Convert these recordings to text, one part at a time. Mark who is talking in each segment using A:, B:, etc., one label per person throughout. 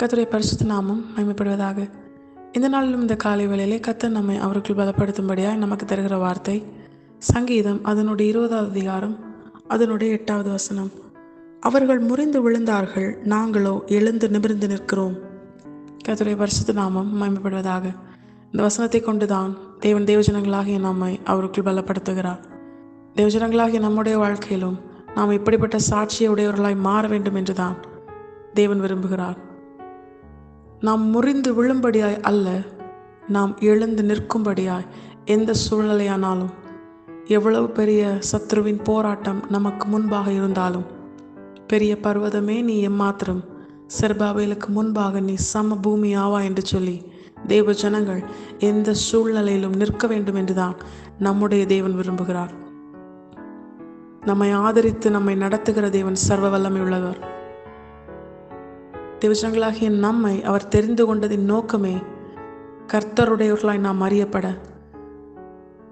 A: கர்த்தருடைய பரிசுத்த நாமம் மகிமைப்படுவதாக. இந்த நாளிலும் இந்த காலை வேளையிலே கர்த்தர் நம்மை அவருக்குள் பலப்படுத்தும்படியாய் நமக்கு தருகிற வார்த்தை சங்கீதம் அதனுடைய 20வது அதிகாரம் அதனுடைய 8வது வசனம். அவர்கள் முறிந்து விழுந்தார்கள், நாங்களோ எழுந்து நிமிர்ந்து நிற்கிறோம். கர்த்தருடைய பரிசுத்த நாமம் மகிமைப்படுவதாக. இந்த வசனத்தை கொண்டுதான் தேவன் தேவஜனங்களாகிய நம்மை அவருக்குள் பலப்படுத்துகிறார். தேவஜனங்களாகிய நம்முடைய வாழ்க்கையிலும் நாம் இப்படிப்பட்ட சாட்சியை உடையவர்களாய் மாற வேண்டும் என்றுதான் தேவன் விரும்புகிறார். நாம் முறிந்து விழும்படியாய் அல்ல, நாம் எழுந்து நிற்கும்படியாய். எந்த சூழ்நிலையானாலும், எவ்வளவு பெரிய சத்ருவின் போராட்டம் நமக்கு முன்பாக இருந்தாலும், பெரிய பர்வதமே நீ எம்மாத்திரம், செர்பாபேலுக்கு முன்பாக நீ சம பூமி ஆவா என்று சொல்லி தேவ ஜனங்கள் எந்த சூழ்நிலையிலும் நிற்க வேண்டும் என்றுதான் நம்முடைய தேவன் விரும்புகிறார். நம்மை ஆதரித்து நம்மை நடத்துகிற தேவன் சர்வ வல்லமை உள்ளவர். தேவஜனங்களாகிய நம்மை அவர் தெரிந்து கொண்டதின் நோக்கமே கர்த்தருடையவர்களாய் நாம் அறியப்பட,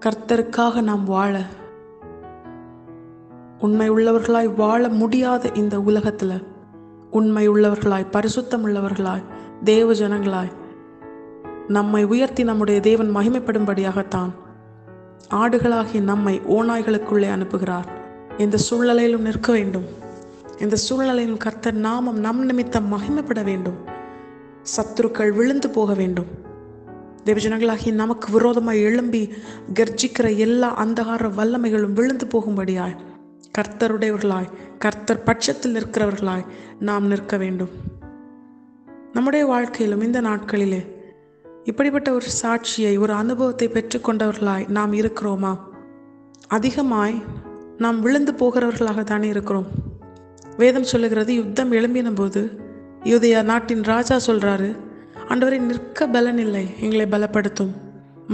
A: கர்த்தருக்காக நாம் வாழ. உண்மை உள்ளவர்களாய் வாழ முடியாத இந்த உலகத்தில் உண்மை உள்ளவர்களாய், பரிசுத்தம் உள்ளவர்களாய், தேவ ஜனங்களாய் நம்மை உயர்த்தி நம்முடைய தேவன் மகிமைப்படும்படியாகத்தான் ஆடுகளாகிய நம்மை ஓநாய்களுக்குள்ளே அனுப்புகிறார். இந்த சூழ்நிலையிலும் நிற்க வேண்டும். இந்த சூழ்நிலையிலும் கர்த்தர் நாமம் நம் நிமித்தம் மகிமைப்பட வேண்டும். சத்துருக்கள் விழுந்து போக வேண்டும். தேவஜனங்களாகி நமக்கு விரோதமாய் எழும்பி கர்ஜிக்கிற எல்லா அந்தகார வல்லமைகளும் விழுந்து போகும்படியாய் கர்த்தருடையவர்களாய், கர்த்தர் பட்சத்தில் நிற்கிறவர்களாய் நாம் நிற்க வேண்டும். நம்முடைய வாழ்க்கையிலும் இந்த நாட்களிலே இப்படிப்பட்ட ஒரு சாட்சியை, ஒரு அனுபவத்தை பெற்றுக்கொண்டவர்களாய் நாம் இருக்கிறோமா? அதிகமாய் நாம் விழுந்து போகிறவர்களாக தானே இருக்கிறோம். வேதம் சொல்லுகிறது, யுத்தம் எழும்பின போது யூதேயா நாட்டின் ராஜா சொல்றாரு, ஆண்டவரை நிற்க பலன் இல்லை, எங்களை பலப்படுத்தும்,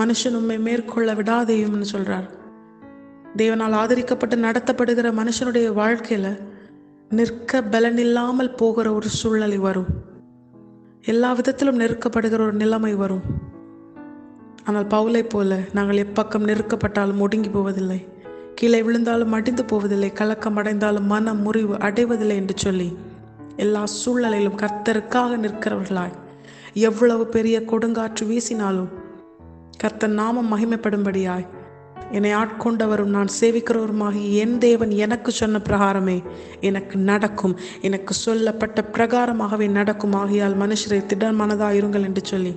A: மனுஷன் உண்மை மேற்கொள்ள விடாதேயும்னு சொல்றார். தேவனால் ஆதரிக்கப்பட்டு நடத்தப்படுகிற மனுஷனுடைய வாழ்க்கையில நிற்க பலன் இல்லாமல் போகிற ஒரு சூழ்நிலை வரும். எல்லா விதத்திலும் நெருக்கப்படுகிற ஒரு நிலைமை வரும். ஆனால் பவுலை போல நாங்கள் எப்பக்கம் நெருக்கப்பட்டாலும் ஒடுங்கி போவதில்லை, கீழே விழுந்தாலும் அடிந்து போவதில்லை, கலக்கம் அடைந்தாலும் மன முறிவு அடைவதில்லை என்று சொல்லி எல்லா சூழ்நிலையிலும் கர்த்தருக்காக நிற்கிறவர்களாய், எவ்வளவு பெரிய கொடுங்காற்று வீசினாலும் கர்த்தர் நாமம் மகிமைப்படும்படியாய், என்னை ஆட்கொண்டவரும் நான் சேவிக்கிறவருமாகி என் தேவன் எனக்கு சொன்ன பிரகாரமே எனக்கு நடக்கும், எனக்கு சொல்லப்பட்ட பிரகாரமாகவே நடக்கும், ஆகியால் மனுஷரை திடமனதாக இருங்கள் என்று சொல்லி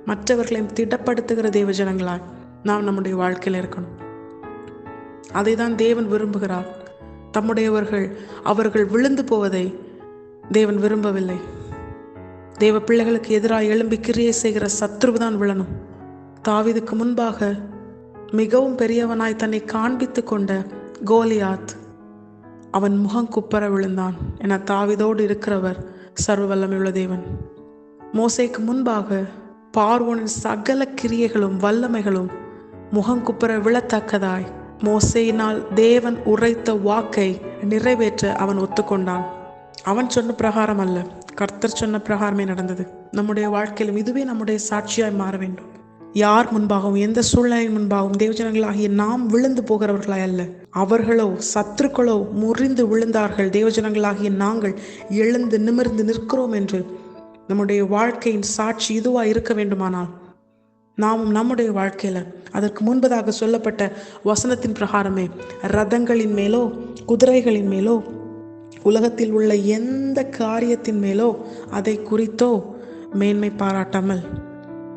A: மற்றவர்களையும் திடப்படுத்துகிற தேவ ஜனங்களாய் நாம் நம்முடைய வாழ்க்கையில் இருக்கணும். அதை தான் தேவன் விரும்புகிறார். தம்முடையவர்கள் அவர்கள் விழுந்து போவதை தேவன் விரும்பவில்லை. தேவ பிள்ளைகளுக்கு எதிராக எழும்பி கிரியை செய்கிற சத்ருதான் விழணும். தாவீதுக்கு முன்பாக மிகவும் பெரியவனாய் தன்னை காண்பித்து கொண்ட கோலியாத், அவன் முகம் குப்பர விழுந்தான். என தாவீதோடு இருக்கிறவர் சர்வ வல்லமையுள்ள தேவன். மோசேக்கு முன்பாக பார்வோனின் சகல கிரியைகளும் வல்லமைகளும் முகம் குப்பர விழத்தக்கதாய் மோசேயினால் தேவன் உரைத்த வாக்கை நிறைவேற்ற அவன் ஒத்துக்கொண்டான். அவன் சொன்ன பிரகாரம் அல்ல, கர்த்தர் சொன்ன பிரகாரமே நடந்தது. நம்முடைய வாழ்க்கையிலும் இதுவே நம்முடைய சாட்சியாய் மாற வேண்டும். யார் முன்பாகவும், எந்த சூழ்நிலையின் முன்பாகவும் தேவஜனங்களாகிய நாம் விழுந்து போகிறவர்களாய் அல்ல, அவர்களோ சத்துருக்களோ முறிந்து விழுந்தார்கள், தேவஜனங்களாகிய நாங்கள் எழுந்து நிமிர்ந்து நிற்கிறோம் என்று நம்முடைய வாழ்க்கையின் சாட்சி இதுவாக இருக்க வேண்டுமானால் நாமும் நம்முடைய வாழ்க்கையில அதற்கு முன்பதாக சொல்லப்பட்ட வசனத்தின் பிரகாரமே ரதங்களின் மேலோ, குதிரைகளின் மேலோ, உலகத்தில் உள்ள எந்த காரியத்தின் மேலோ அதை குறித்தோ மேன்மை பாராட்டாமல்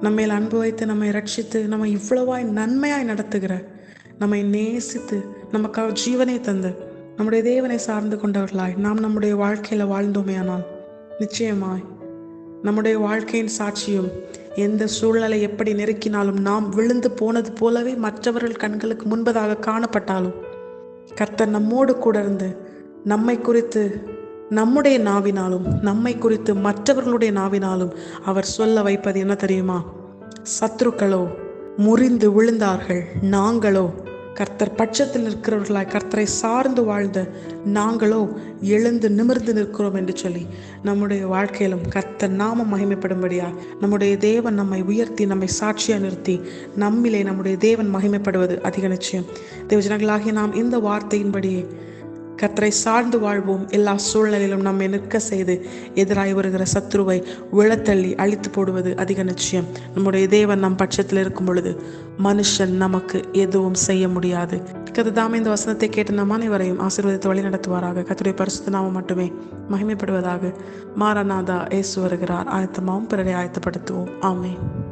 A: நம்மேல் அன்பு வைத்து நம்மை ரட்சித்து நம்மை இவ்வளவாய் நன்மையாய் நடத்துகிற, நம்மை நேசித்து நமக்காக ஜீவனை தந்து நம்முடைய தேவனை சார்ந்து கொண்டவர்களாய் நாம் நம்முடைய வாழ்க்கையில வாழ்ந்தோமேயானால் நிச்சயமாய் நம்முடைய வாழ்க்கையின் சாட்சியும் எந்த சூழ்நிலை எப்படி நெருக்கினாலும் நாம் விழுந்து போனது போலவே மற்றவர்கள் கண்களுக்கு முன்பதாக காணப்பட்டாலும் கர்த்தர் நம்மோடு கூட இருந்து நம்மை குறித்து நம்முடைய நாவினாலும், நம்மை குறித்து மற்றவர்களுடைய நாவினாலும் அவர் சொல்ல வைப்பது என்ன தெரியுமா? சத்துருக்களோ முறிந்து விழுந்தார்கள், நாங்களோ கர்த்தர் பட்சத்தில் நிற்கிறவர்களாய், கர்த்தரை சார்ந்து வாழ்ந்த நாங்களோ எழுந்து நிமிர்ந்து நிற்கிறோம் என்று சொல்லி நம்முடைய வாழ்க்கையிலும் கர்த்தர் நாமம் மகிமைப்படும்படியா நம்முடைய தேவன் நம்மை உயர்த்தி நம்மை சாட்சியாக நிறுத்தி நம்மிலே நம்முடைய தேவன் மகிமைப்படுவது அதிக நிச்சயம். தேவஜனங்களாகிய நாம் இந்த வார்த்தையின்படியே கர்த்தரை சார்ந்து வாழ்வோம். எல்லா சூழ்நிலையிலும் நம்மை நிற்க செய்து எதிராய் வருகிற சத்துருவை விழத்தள்ளி அழித்து போடுவது அதிக நிச்சயம். நம்முடைய தேவன் நம் பட்சத்தில் இருக்கும் பொழுது மனுஷன் நமக்கு எதுவும் செய்ய முடியாது. கர்த்தர் இந்த வசனத்தை கேட்டு நம் அனைவரையும் ஆசீர்வாதத்தை வழி நடத்துவாராக. கர்த்தருடைய பரிசுத்த நாமம் மட்டுமே மகிமைப்படுவதாக. மாரநாதா இயேசு வருகிறார். ஆயத்தமாவும் பிறரை ஆயத்தப்படுத்துவோம். ஆமென்.